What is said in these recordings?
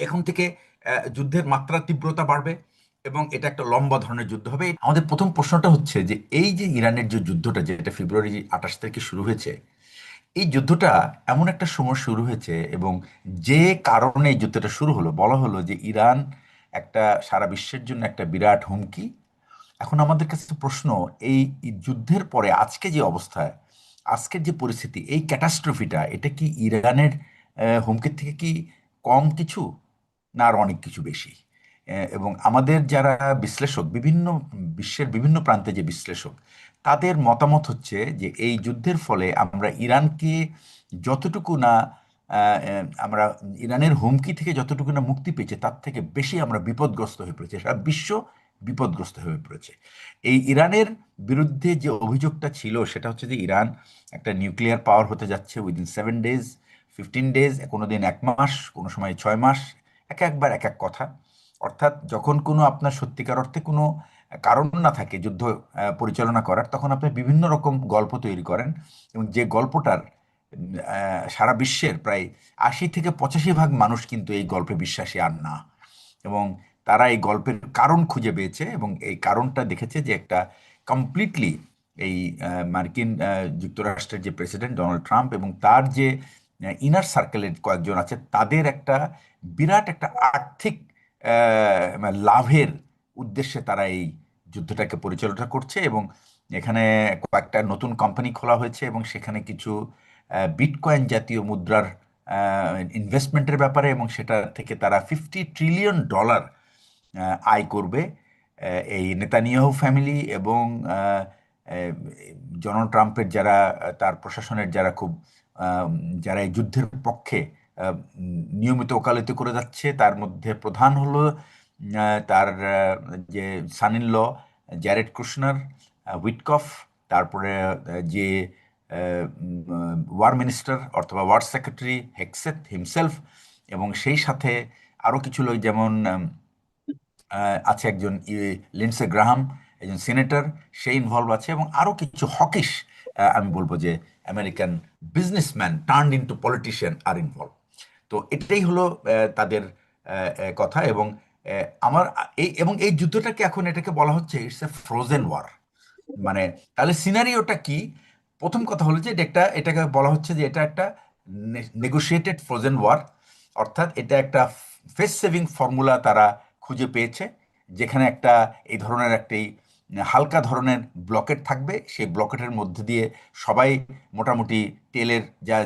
এখন থেকে যুদ্ধের মাত্রা তীব্রতা বাড়বে এবং এটা একটা লম্বা ধরনের যুদ্ধ হবে। আমাদের প্রথম প্রশ্নটা হচ্ছে যে এই যে ইরানের যে যুদ্ধটা, যেটা ফেব্রুয়ারি 28 তারিখে শুরু হয়েছে, এই যুদ্ধটা এমন একটা সময় শুরু হয়েছে এবং যে কারণে এই যুদ্ধটা শুরু হলো, বলা হলো যে ইরান একটা সারা বিশ্বের জন্য একটা বিরাট হুমকি। এখন আমাদের কাছে প্রশ্ন, এই যুদ্ধের পরে আজকে যে অবস্থায়, আজকের যে পরিস্থিতি, এই ক্যাটাস্ট্রফিটা, এটা কি ইরানের হুমকির থেকে কি কম কিছু, না আর অনেক কিছু বেশি? এবং আমাদের যারা বিশ্লেষক, বিভিন্ন বিশ্বের বিভিন্ন প্রান্তে যে বিশ্লেষক, তাদের মতামত হচ্ছে যে এই যুদ্ধের ফলে আমরা ইরানকে যতটুকু না আমরা ইরানের হুমকি থেকে যতটুকু না মুক্তি পেয়েছে, তার থেকে বেশি আমরা বিপদগ্রস্ত হয়ে পড়েছি, সারা বিশ্ব বিপদগ্রস্ত হয়ে পড়েছে। এই ইরানের বিরুদ্ধে যে অভিযোগটা ছিল সেটা হচ্ছে যে ইরান একটা নিউক্লিয়ার পাওয়ার হতে যাচ্ছে উইদিন 7 ডেজ, 15 ডেজ, কোনো দিন 1 মাস, কোনো সময় 6 মাস, একবার এক এক কথা। অর্থাৎ যখন কোনো আপনার সত্যিকার অর্থে কোনো কারণ না থাকে যুদ্ধ পরিচালনা করার, তখন আপনি বিভিন্ন রকম গল্প তৈরি করেন এবং যে গল্পটার সারা বিশ্বের প্রায় 80 থেকে 85 ভাগ মানুষ কিন্তু এই গল্পে বিশ্বাসী আর না। এবং তারা এই গল্পের কারণ খুঁজে পেয়েছে এবং এই কারণটা দেখেছে যে একটা কমপ্লিটলি এই মার্কিন যুক্তরাষ্ট্রের যে প্রেসিডেন্ট ডোনাল্ড ট্রাম্প এবং তার যে ইনার সার্কেলের কয়েকজন আছে, তাদের একটা বিরাট একটা আর্থিক লাভের উদ্দেশ্যে তারা এই যুদ্ধটাকে পরিচালনা করছে। এবং এখানে কয়েকটা নতুন কোম্পানি খোলা হয়েছে এবং সেখানে কিছু বিটকয়েন জাতীয় মুদ্রার ইনভেস্টমেন্টের ব্যাপারে, এবং সেটা থেকে তারা $50 ট্রিলিয়ন আয় করবে। এই নেতানিয়াহু ফ্যামিলি এবং আহ, আহ, ডোনাল্ড ট্রাম্পের যারা তার প্রশাসনের যারা খুব যারা এই যুদ্ধের পক্ষে নিয়মিত ওকালতি করে যাচ্ছে, তার মধ্যে প্রধান হলো তার যে son in law Jared Kushner, Witkoff, তারপরে যে ওয়ার মিনিস্টার অথবা ওয়ার সেক্রেটারি হেক্সেথ হিমসেলফ, এবং সেই সাথে আরও কিছু লোক, যেমন আছে একজন লিন্ডসে গ্রাহাম, একজন সিনেটর, সে ইনভলভ আছে, এবং আরও কিছু হকিশ আমি বলবো যে American businessman turned into politician আর ইনভলভ। তো এটাই হলো তাদের কথা। এবং আমার এই যুদ্ধটাকে এখন এটাকে বলা হচ্ছে ইটস এ ফ্রোজেন ওয়ার। মানে তাহলে সিনারিওটা কি? প্রথম কথা হলো যে এটাকে বলা হচ্ছে যে এটা একটা নেগোশিয়েটেড ফ্রোজেন ওয়ার। অর্থাৎ এটা একটা ফেস সেভিং ফর্মুলা তারা খুঁজে পেয়েছে, যেখানে একটা এই ধরনের একটি হালকা ধরনের ব্লকেট থাকবে। সেই ব্লকেটের মধ্যে দিয়ে সবাই মোটামুটি তেলের যা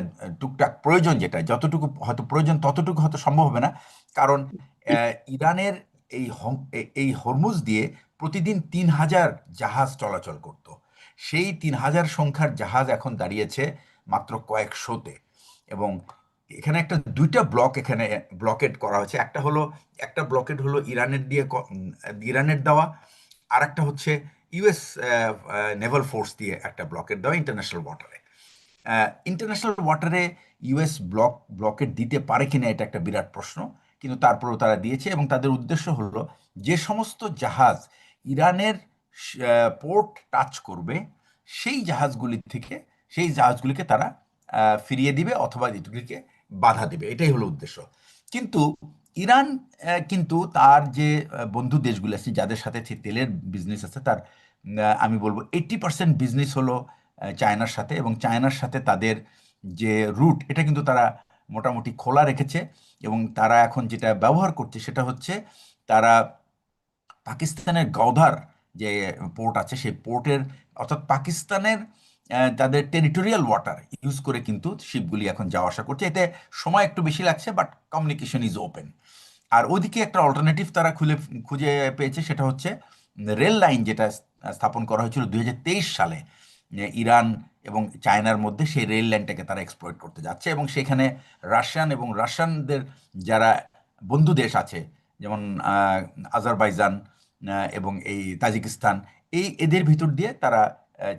টুকটাক প্রয়োজন, যেটা যতটুকু হয়তো প্রয়োজন ততটুকু হয়তো সম্ভব হবে না, কারণ ইরানের এই হরমুজ দিয়ে প্রতিদিন 3,000 জাহাজ চলাচল করত। সেই 3,000 সংখ্যার জাহাজ এখন দাঁড়িয়েছে মাত্র কয়েকশোতে। এবং এখানে একটা দুইটা ব্লক এখানে ব্লকেট করা হয়েছে। একটা ব্লকেট হলো ইরানের দেওয়া, আর একটা হচ্ছে ইউএস নেভাল ফোর্স দিয়ে একটা ব্লকেট দেওয়া ইন্টারন্যাশনাল ওয়াটারে। ইন্টারন্যাশনাল ওয়াটারে ইউএস ব্লকেট দিতে পারে কিনা, এটা একটা বিরাট প্রশ্ন, কিন্তু তারপরেও তারা দিয়েছে। এবং তাদের উদ্দেশ্য হলো যে সমস্ত জাহাজ ইরানের পোর্ট টাচ করবে, সেই জাহাজগুলিকে তারা ফিরিয়ে দিবে অথবা এগুলিকে বাধা দেবে, এটাই হলো উদ্দেশ্য। কিন্তু ইরান কিন্তু তার যে বন্ধু দেশগুলো আছে, যাদের সাথে তেলের বিজনেস আছে, তার আমি বলবো 80% বিজনেস হলো চায়নার সাথে। এবং চায়নার সাথে তাদের যে রুট, এটা কিন্তু তারা মোটামুটি খোলা রেখেছে। এবং তারা এখন যেটা ব্যবহার করছে সেটা হচ্ছে তারা পাকিস্তানের গওধার যে পোর্ট আছে, সেই পোর্টের, অর্থাৎ পাকিস্তানের তাদের টেরিটোরিয়াল ওয়াটার ইউজ করে কিন্তু শিপগুলি এখন যাওয়া আসা করছে। এতে সময় একটু বেশি লাগছে, বাট কমিউনিকেশন ইজ ওপেন। আর ওদিকে একটা অল্টারনেটিভ তারা খুঁজে পেয়েছে, সেটা হচ্ছে রেল লাইন, যেটা স্থাপন করা হয়েছিল 2023 সালে ইরান এবং চায়নার মধ্যে। সেই রেল লাইনটাকে তারা এক্সপ্লয়েট করতে যাচ্ছে এবং সেখানে রাশিয়ানদের যারা বন্ধু দেশ আছে, যেমন আজারবাইজান এবং এই তাজিকিস্তান, এদের ভিতর দিয়ে তারা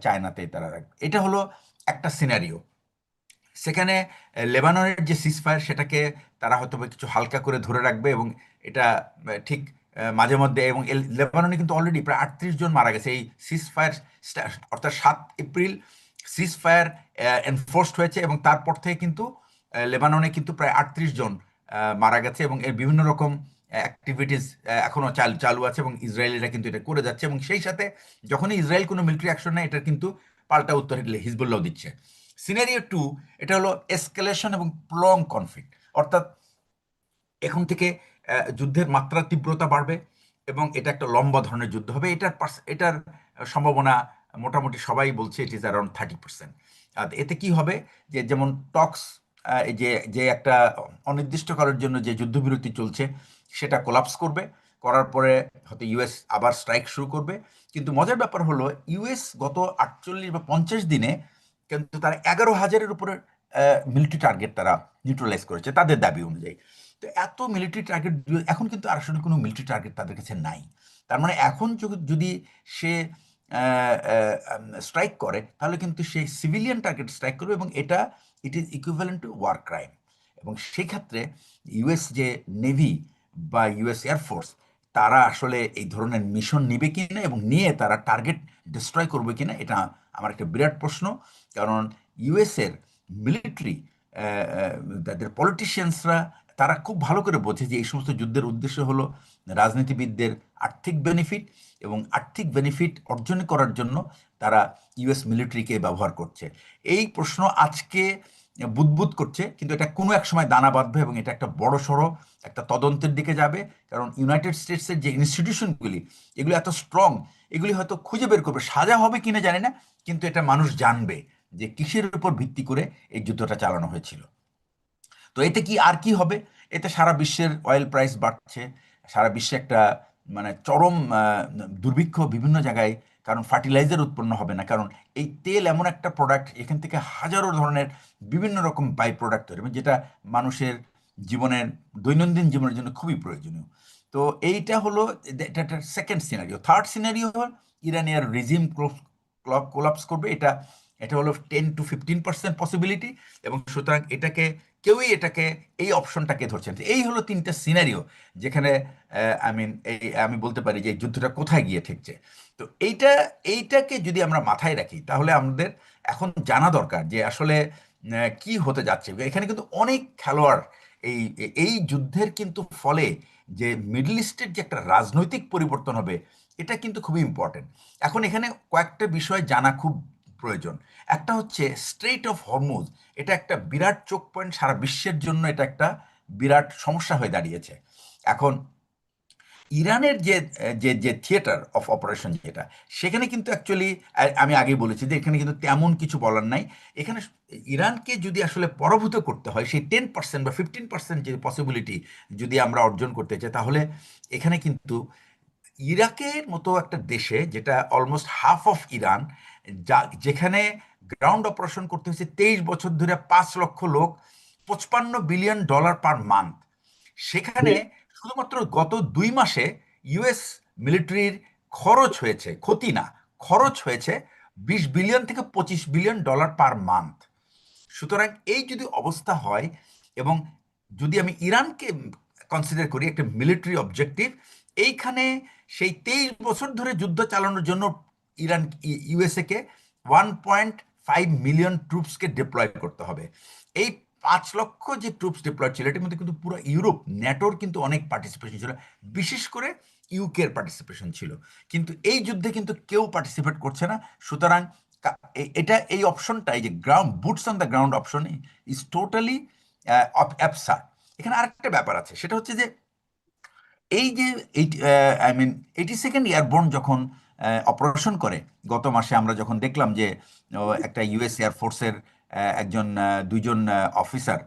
চায়নাতে তারা রাখবে। এটা হলো একটা সিনারিও। সেখানে লেবাননের যে সিজফায়ার, সেটাকে তারা হয়তো বা কিছু হালকা করে ধরে রাখবে। এবং এটা ঠিক মাঝে মধ্যে, এবং লেবাননে কিন্তু অলরেডি প্রায় 38 জন মারা গেছে এই সিজফায়ার, অর্থাৎ 7 এপ্রিল সিজফায়ার এনফোর্সড হয়েছে এবং তারপর থেকে কিন্তু লেবাননে কিন্তু প্রায় 38 জন মারা গেছে এবং এর বিভিন্ন রকম অ্যাক্টিভিটিস এখনো চালু আছে এবং ইসরায়েলিরা কিন্তু এটা করে যাচ্ছে এবং সেই সাথে যখনই ইসরায়েল কোনো মিলিটারি অ্যাকশন নেয় এটার কিন্তু পাল্টা উত্তর হিজবুল্লাহ দিচ্ছে। সিনারিও টু, এটা হলো এসকেলেশন এবং প্রলং কনফ্লিক্ট, অর্থাৎ এখন থেকে যুদ্ধের মাত্রা তীব্রতা বাড়বে এবং এটা একটা লম্বা ধরনের যুদ্ধ হবে। এটার সম্ভাবনা মোটামুটি সবাই বলছে ইট ইজ অ্যারাউন্ড 30%। আর এতে কি হবে, যে যেমন টক্স, যে যে একটা অনির্দিষ্টকালের জন্য যে যুদ্ধবিরতি চলছে সেটা কোলাপস করবে, করার পরে হয়তো ইউএস আবার স্ট্রাইক শুরু করবে। কিন্তু মজার ব্যাপার হলো ইউএস গত 48 বা 50 দিনে কিন্তু তারা 11,000-এর উপরে মিলিটারি টার্গেট তারা নিউট্রালাইজ করেছে তাদের দাবি অনুযায়ী। তো এত মিলিটারি টার্গেট এখন কিন্তু আর আসলে কোনো মিলিটারি টার্গেট তাদের কাছে নাই। তার মানে এখন যদি সে স্ট্রাইক করে তাহলে কিন্তু সে সিভিলিয়ান টার্গেট স্ট্রাইক করবে এবং it is equivalent to war crime. এবং সেই ক্ষেত্রে ইউএস যে নেভি বা ইউএস এয়ারফোর্স তারা আসলে এই ধরনের মিশন নিবে কিনা এবং নিয়ে তারা টার্গেট ডিস্ট্রয় করবে কিনা, এটা আমার একটা বিরাট প্রশ্ন। কারণ ইউএসের মিলিটারি, তাদের পলিটিশিয়ানসরা তারা খুব ভালো করে বোঝে যে এই সমস্ত যুদ্ধের উদ্দেশ্য হলো রাজনীতিবিদদের আর্থিক বেনিফিট, এবং আর্থিক বেনিফিট অর্জন করার জন্য তারা ইউএস মিলিটারিকে ব্যবহার করছে। এই প্রশ্ন আজকে বুদবুদ করছে, কিন্তু এটা কোনো এক সময় দানা বাঁধবে এবং এটা একটা বড় সড়ো একটা তদন্তের দিকে যাবে। কারণ ইউনাইটেড স্টেটসের যে ইনস্টিটিউশনগুলি এগুলি এত স্ট্রং, এগুলি হয়তো খুঁজে বের করবে, সাজা হবে কিনা জানি না, কিন্তু এটা মানুষ জানবে যে কিসের উপর ভিত্তি করে এই যুদ্ধটা চালানো হয়েছিল। তো এতে কি আর কি হবে, এতে সারা বিশ্বের অয়েল প্রাইস বাড়ছে, সারা বিশ্বে একটা মানে চরম দুর্ভিক্ষ বিভিন্ন জায়গায়, কারণ ফার্টিলাইজার উৎপন্ন হবে না। কারণ এই তেল এমন একটা প্রোডাক্ট, এখান থেকে হাজারো ধরনের বিভিন্ন রকম বাই প্রোডাক্ট তৈরি হবে, যেটা মানুষের জীবনের দৈনন্দিন জীবনের জন্য খুবই প্রয়োজনীয়। তো এইটা হলো এটা একটা সেকেন্ড সিনারিও। থার্ড সিনারিও হল ইরানিয়ার রেজিম কোলাপস করবে। এটা এটা হলো 10 to 15% পসিবিলিটি, এবং সুতরাং এটাকে এই অপশনটাকে ধরছেন। এই হলো তিনটা সিনারিও যেখানে আমি বলতে পারি যে এই যুদ্ধটা কোথায় গিয়ে ঠেকছে। তো এইটাকে যদি আমরা মাথায় রাখি তাহলে আমাদের এখন জানা দরকার যে আসলে কি হতে যাচ্ছে। এখানে কিন্তু অনেক খেলোয়াড়, এই এই যুদ্ধের কিন্তু ফলে যে মিডল ইস্টের যে একটা রাজনৈতিক পরিবর্তন হবে এটা কিন্তু খুবই ইম্পর্টেন্ট। এখন এখানে কয়েকটা বিষয় জানা খুব প্রয়োজন। একটা হচ্ছে স্ট্রেইট অফ হরমুজ, এটা একটা বিরাট চোখ পয়েন্ট, সারা বিশ্বের জন্য এটা একটা বিরাট সমস্যা হয়ে দাঁড়িয়েছে। এখন ইরানের যে যে যে থিয়েটার অফ অপারেশন যেটা, সেখানে কিন্তু অ্যাকচুয়ালি আমি আগেই বলেছি যে এখানে কিন্তু তেমন কিছু বলার নাই। এখানে ইরানকে যদি আসলে পরাভূত করতে হয়, সেই 10% বা 15% যে পসিবিলিটি যদি আমরা অর্জন করতে চাই, তাহলে এখানে কিন্তু ইরাকের মতো একটা দেশে, যেটা অলমোস্ট হাফ অফ ইরান, যেখানে গ্রাউন্ড অপারেশন করতে হয়েছে 23 বছর ধরে, 5 লক্ষ লোক, $55 বিলিয়ন পার মান্থ, সেখানে শুধুমাত্র গত 2 মাসে ইউএস মিলিটারির খরচ হয়েছে, ক্ষতি না, খরচ হয়েছে 20 বিলিয়ন থেকে $25 বিলিয়ন পার মান্থ। সুতরাং এই যদি অবস্থা হয়, এবং যদি আমি ইরানকে কনসিডার করি একটা মিলিটারি অবজেক্টিভ, এইখানে সেই 23 বছর ধরে যুদ্ধ চালানোর জন্য ইরান ইউএসএ কে 1.5 মিলিয়ন ট্রুপসকে ডিপ্লয় করতে হবে। এই 5 লক্ষ যে ট্রুপস ডিপ্লয় ছিল এটার মধ্যে কিন্তু পুরো ইউরোপ, ন্যাটোর কিন্তু অনেক পার্টিসিপেশন ছিল, বিশেষ করে ইউকের পার্টিসিপেশন ছিল। কিন্তু এই যুদ্ধে কিন্তু কেউ পার্টিসিপেট করছে না। সুতরাং এই অপশনটা, এই যে ground boots on the ground option, is totally absurd. এখানে আরেকটা ব্যাপার আছে, সেটা হচ্ছে যে এই যে 82nd এয়ারবোর্ন যখন অপারেশন করে, গত মাসে আমরা যখন দেখলাম যে একটা ইউএস এয়ারফোর্সের দুইজন অফিসার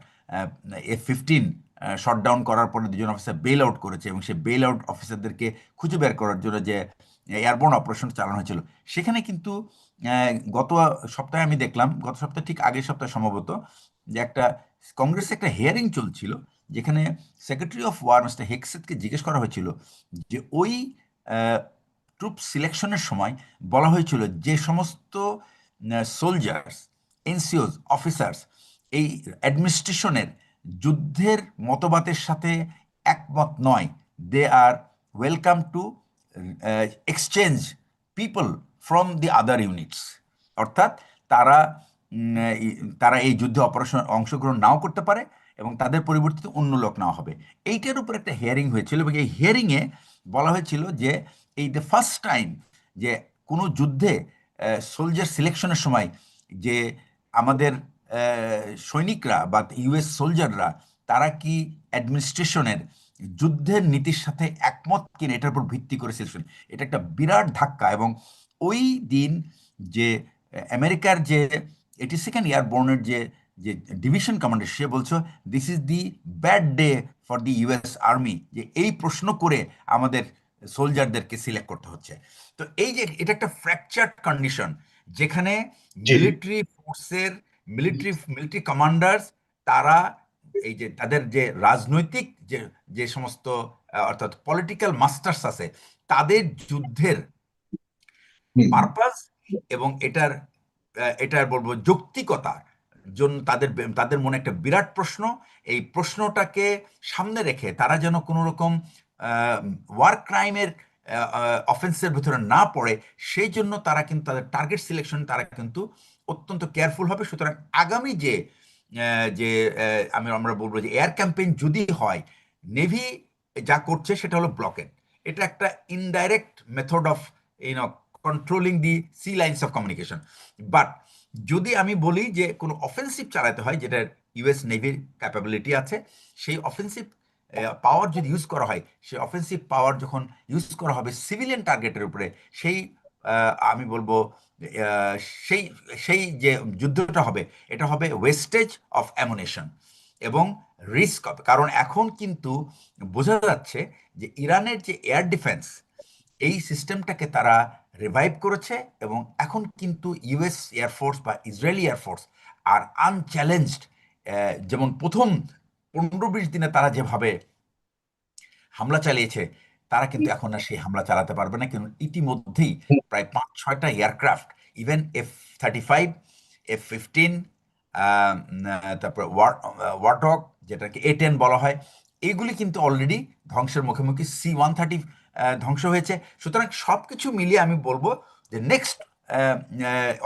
F-15 শটডাউন করার পরে দুজন অফিসার বেল আউট করেছে, এবং সেই বেল আউট অফিসারদেরকে খুঁজে বের করার জন্য যে এয়ারবোর্ন অপারেশন চালানো হয়েছিল, সেখানে কিন্তু গত সপ্তাহে আমি দেখলাম, গত সপ্তাহে ঠিক আগের সপ্তাহে সম্ভবত, যে একটা কংগ্রেসে একটা হিয়ারিং চলছিল, যেখানে সেক্রেটারি অফ ওয়ার মিস্টার হেক্সেটকে জিজ্ঞেস করা হয়েছিল যে ওই ট্রুপ সিলেকশনের সময় বলা হয়েছিল যে সমস্ত সোলজার্স, এনসিওস, অফিসার্স এই অ্যাডমিনিস্ট্রেশনের যুদ্ধের মতবাদের সাথে একমত নয়, they are welcome to exchange people from the other units. অর্থাৎ তারা তারা এই যুদ্ধে অপারেশন অংশগ্রহণ নাও করতে পারে, এবং তাদের পরিবর্তিতে অন্য লোক নেওয়া হবে। এইটার উপর একটা হিয়ারিং হয়েছিল এবং এই হিয়ারিংয়ে বলা হয়েছিল যে এই দ্য ফার্স্ট টাইম যে কোনো যুদ্ধে সোলজার সিলেকশনের সময় যে আমাদের সৈনিকরা বা ইউএস সোলজাররা তারা কি অ্যাডমিনিস্ট্রেশনের যুদ্ধের নীতির সাথে একমত কিনা এটার উপর ভিত্তি করে সিলেকশন। এটা একটা বিরাট ধাক্কা। এবং ওই দিন যে আমেরিকার যে 82nd এয়ারবোর্নের যে যে ডিভিশন কমান্ডার সে বলছো this is the bad day for the US army, যে এই প্রশ্ন করে আমাদের সোলজারদেরকে সিলেক্ট করতে হচ্ছে। তো এই যে এটা একটা ফ্র্যাকচার্ড কন্ডিশন যেখানে জি জি। মিলিটারি ফোর্সের মিলিটারি কমান্ডার্স তারা এই যে তাদের যে রাজনৈতিক যে যে সমস্ত অর্থাৎ পলিটিক্যাল মাস্টার্স আছে তাদের যুদ্ধের হুম, হুম। পারপাস এবং এটার এটার বলবো যৌক্তিকতার জন্য তাদের তাদের মনে একটা বিরাট প্রশ্ন। এই প্রশ্নটাকে সামনে রেখে তারা যেন কোনো রকম ওয়ার ক্রাইমের অফেন্সের ভিতরে না পড়ে সেই জন্য তারা কিন্তু তাদের টার্গেট সিলেকশন তারা কিন্তু অত্যন্ত কেয়ারফুল হবে। সুতরাং আগামী যে যে আমরা বলবো যে এয়ার ক্যাম্পেইন যদি হয়, নেভি যা করছে সেটা হলো ব্লকেড। এটা একটা indirect method of you know controlling the sea lines of communication. But যদি আমি বলি যে কোনো অফেন্সিভ চালাতে হয় যেটা ইউএস নেভির ক্যাপাবিলিটি আছে, সেই অফেন্সিভ পাওয়ার যদি ইউজ করা হয়, সেই অফেন্সিভ পাওয়ার যখন ইউজ করা হবে সিভিলিয়ান টার্গেটের উপরে, সেই আমি বলবো আহ, সেই সেই যে যুদ্ধটা হবে এটা হবে ওয়েস্টেজ অফ অ্যামুনেশন এবং রিস্ক হবে। কারণ এখন কিন্তু বোঝা যাচ্ছে যে ইরানের যে এয়ার ডিফেন্স এই সিস্টেমটাকে তারা রিভাইভ করেছে এবং এখন কিন্তু ইউএস এয়ারফোর্স বা ইসরায়েলি এয়ারফোর্স আর আনচ্যালেঞ্জড। যেমন প্রথম 15-20 দিনে তারা যেভাবে হামলা চালিয়েছে তারা কিন্তু এখন আর সেই হামলা চালাতে পারবে না, কিন্তু ইতিমধ্যেই প্রায় 5-6টা এয়ারক্রাফট, ইভেন F-35, F-15, তারপর ওয়ারডগ যেটাকে A-10 বলা হয়, এগুলি কিন্তু অলরেডি ধ্বংসের মুখোমুখি। C-130 ধ্বংস হয়েছে। সুতরাং সব কিছু মিলিয়ে আমি বলবো যে next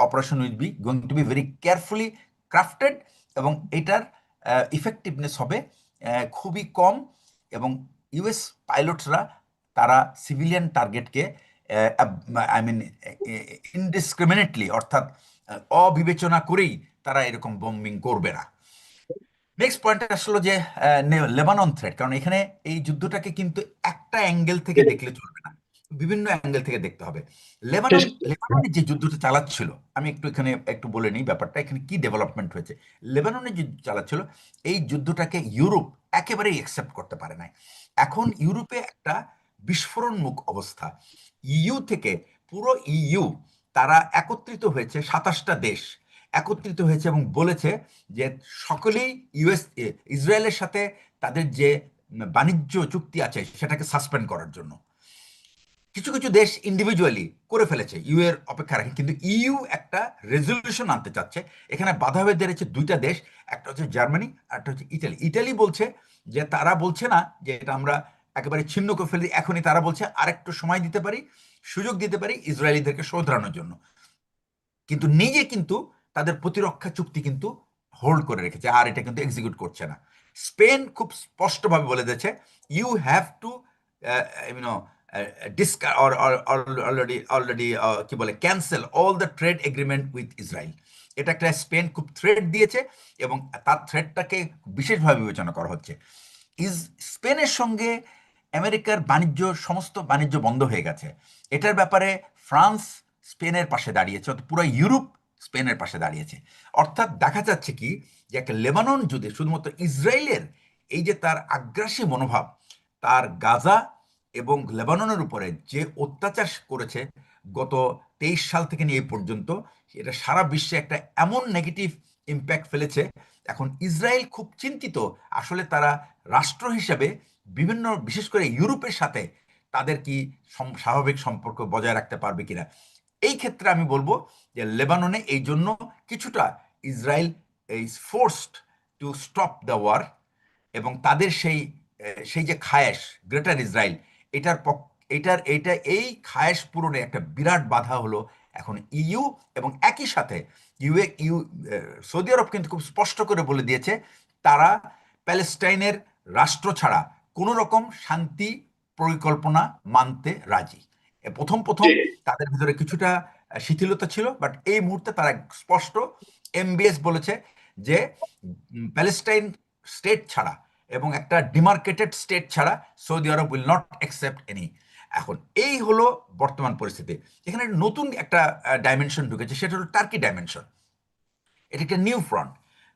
operation will be going to be very carefully crafted এবং এটার ইফেক্টিভনেস হবে খুবই কম। এবং ইউএস পাইলটসরা তারা সিভিলিয়ান টার্গেটকে আই মিন ইনডিসক্রিমিনেটলি অর্থাৎ অবিবেচনা করেই তারা এরকম বম্বিং করবে না। নেক্সট পয়েন্ট আসলো যে লেবানন থ্রেট, কারণ এখানে এই যুদ্ধটাকে কিন্তু একটা অ্যাঙ্গেল থেকে দেখলে চলবে না, বিভিন্ন অ্যাঙ্গেল থেকে দেখতে হবে। লেবাননের যে যুদ্ধটা চালাচ্ছিল, আমি একটু এখানে একটু বলে নিই ব্যাপারটা এখানে কি ডেভেলপমেন্ট হয়েছে। লেবাননের যে চালাচ্ছিল এই যুদ্ধটাকে ইউরোপ একেবারেই অ্যাকসেপ্ট করতে পারে নাই। এখন ইউরোপে একটা বিস্ফোরণমুখ অবস্থা। ইইউ থেকে পুরো ইইউ তারা একত্রিত হয়েছে, 27টা দেশ একত্রিত হয়েছে এবং বলেছে যে সকলেই ইসরায়েলের সাথে তাদের যে বাণিজ্য চুক্তি আছে সেটাকে সাসপেন্ড করার জন্য। কিছু কিছু দেশ ইন্ডিভিজুয়ালি করে ফেলেছে ইউ এর অপেক্ষা রাখে, কিন্তু ইইউ একটা রেজলিউশন আনতে চাচ্ছে। এখানে বাধা হয়ে দাঁড়িয়েছে দুইটা দেশ, একটা হচ্ছে জার্মানি আর একটা হচ্ছে ইটালি। ইটালি বলছে যে তারা বলছে না যে এটা আমরা একেবারে ছিন্ন করে ফেলি এখনই, তারা বলছে আরেকটু সময় দিতে পারি, সুযোগ দিতে পারি ইসরায়েলিদেরকে শোধরানোর জন্য। কিন্তু নিজে কিন্তু তাদের প্রতিরক্ষা চুক্তি কিন্তু হোল্ড করে রেখেছে আর এটা কিন্তু এক্সিকিউট করছে না। স্পেন খুব স্পষ্টভাবে বলে দিয়েছে you have to you know already কি বলে cancel all the trade agreement with Israel. এটা একটা স্পেন খুব থ্রেট দিয়েছে এবং তার থ্রেটটাকে বিশেষভাবে বিবেচনা করা হচ্ছে। স্পেনের সঙ্গে আমেরিকার সমস্ত বাণিজ্য বন্ধ হয়ে গেছে। এটার ব্যাপারে ফ্রান্স স্পেনের পাশে দাঁড়িয়েছে, অর্থাৎ পুরো ইউরোপ স্পেনের পাশে দাঁড়িয়েছে। অর্থাৎ দেখা যাচ্ছে কি যে একটা লেবানন যদি শুধুমাত্র ইসরায়েলের এই যে তার আগ্রাসী মনোভাব, তার গাজা এবং লেবাননের উপরে যে অত্যাচার করেছে গত 23 সাল থেকে নিয়ে এই পর্যন্ত, এটা সারা বিশ্বে একটা এমন নেগেটিভ ইম্প্যাক্ট ফেলেছে। এখন ইসরায়েল খুব চিন্তিত আসলে তারা রাষ্ট্র হিসেবে বিভিন্ন বিশেষ করে ইউরোপের সাথে তাদের কি স্বাভাবিক সম্পর্ক বজায় রাখতে পারবে কিনা। এই ক্ষেত্রে আমি বলবো যে লেবাননে এই জন্য কিছুটা Israel is forced to stop the war এবং তাদের সেই যে খায়েশ গ্রেটার ইসরায়েল, এটার এই খায়েশ পূরণে একটা বিরাট বাধা হলো এখন ইইউ। এবং একই সাথে ইউ সৌদি আরব কিন্তু খুব স্পষ্ট করে বলে দিয়েছে তারা প্যালেস্টাইনের রাষ্ট্র ছাড়া কোনো রকম শান্তি পরিকল্পনা মানতে রাজি। প্রথম প্রথম ঠিক। তাদের ভিতরে কিছুটা শিথিলতা ছিল, বাট এই মুহূর্তে তারা স্পষ্ট এমবিএস বলেছে যে প্যালেস্টাইন স্টেট ছাড়া এবং একটা ডিমার্কেটেড স্টেট ছাড়া Saudi Arab will not accept any. এখন এই হলো বর্তমান পরিস্থিতি। এখানে নতুন একটা ডাইমেনশন ঢুকেছে, সেটা হলো টার্কি ডাইমেনশন। এটা একটা নিউ ফ্রন্ট।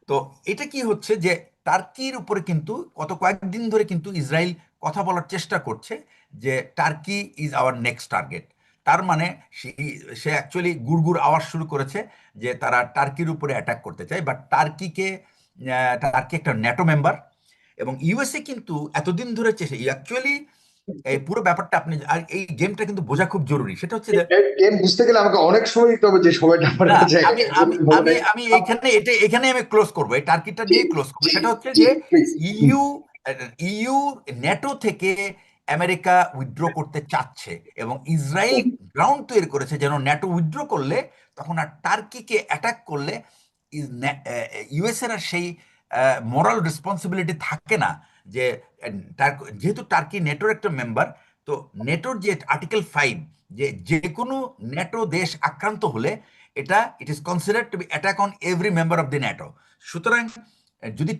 তো এটা কি হচ্ছে যে টার্কির উপরে কিন্তু গত কয়েকদিন ধরে কিন্তু ইসরায়েল কথা বলার চেষ্টা করছে যে turkey is our next target. তার মানে সে অ্যাকচুয়ালি গুড়গুড় আওয়াজ শুরু করেছে যে তারা টার্কির উপরে অ্যাটাক করতে চায়। বাট টার্কি একটা ন্যাটো মেম্বার, এবং ইউএসএ কিন্তু এতদিন ধরে চেয়েছে অ্যাকচুয়ালি এই পুরো ব্যাপারটা আপনি, আর এই গেমটা কিন্তু বোঝা খুব জরুরি। সেটা হচ্ছে যে গেম বুঝতে গেলে আমাকে অনেক সময় দিতে হবে, যে সময়টা আমার না, কাছে আমি আমি একদমই ভালো আমি নেই। আমি এইখানে এখানে আমি ক্লোজ করবো, এই টার্কিটা জি, দিয়ে ক্লোজ করবো। জি, সেটা হচ্ছে জি, যে প্লিজ। ইইউ ইইউ ন্যাটো থেকে আমেরিকা উইথড্র করতে চাচ্ছে, এবং ইসরায়েল গ্রাউন্ড তৈরি করেছে যেন ন্যাটো উইথড্র করলে তখন আর টার্কিকে অ্যাটাক করলে ইউএস এর আর সেই মোরাল রেসপন্সিবিলিটি থাকে না যে যেহেতু টার্কি নেটোর একটা মেম্বার, তো নেটোর যে আর্টিকেল 5, যে যে কোনো ন্যাটো দেশ আক্রান্ত হলে এটা it is considered to be attack on every member of the NATO. সুতরাং যদি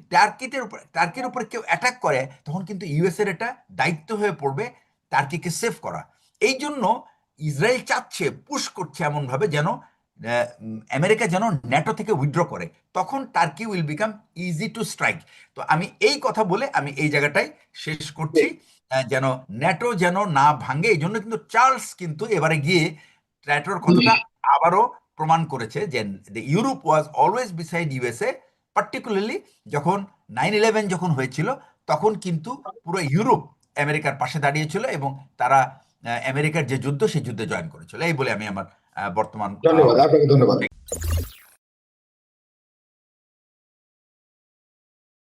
টার্কির উপরে কেউ অ্যাটাক করে তখন কিন্তু ইউএস এর এটা দায়িত্ব হয়ে পড়বে টার্কিকে সেভ করা। এই জন্য ইসরায়েল চাচ্ছে, পুশ করছে এমনভাবে যেন আমেরিকা যেন ন্যাটো থেকে উইথড্র করে, তখন turkey will become easy to strike. তো আমি এই কথা বলে আমি এই জায়গাটাই শেষ করছি। যেন ন্যাটো যেন না ভাঙে, এই জন্য কিন্তু চার্লস কিন্তু এবারে গিয়ে ন্যাটোর কথাটা আবারও প্রমাণ করেছে যে Europe was always beside USA. Particularly যখন 9/11 যখন হয়েছিল, তখন কিন্তু পুরো ইউরোপ আমেরিকার পাশে দাঁড়িয়েছিল, এবং তারা আমেরিকার যে যুদ্ধ সেই যুদ্ধে জয়েন করেছিল। এই বলে আমি আমার বর্তমান ধন্যবাদ আপনাকে, ধন্যবাদ।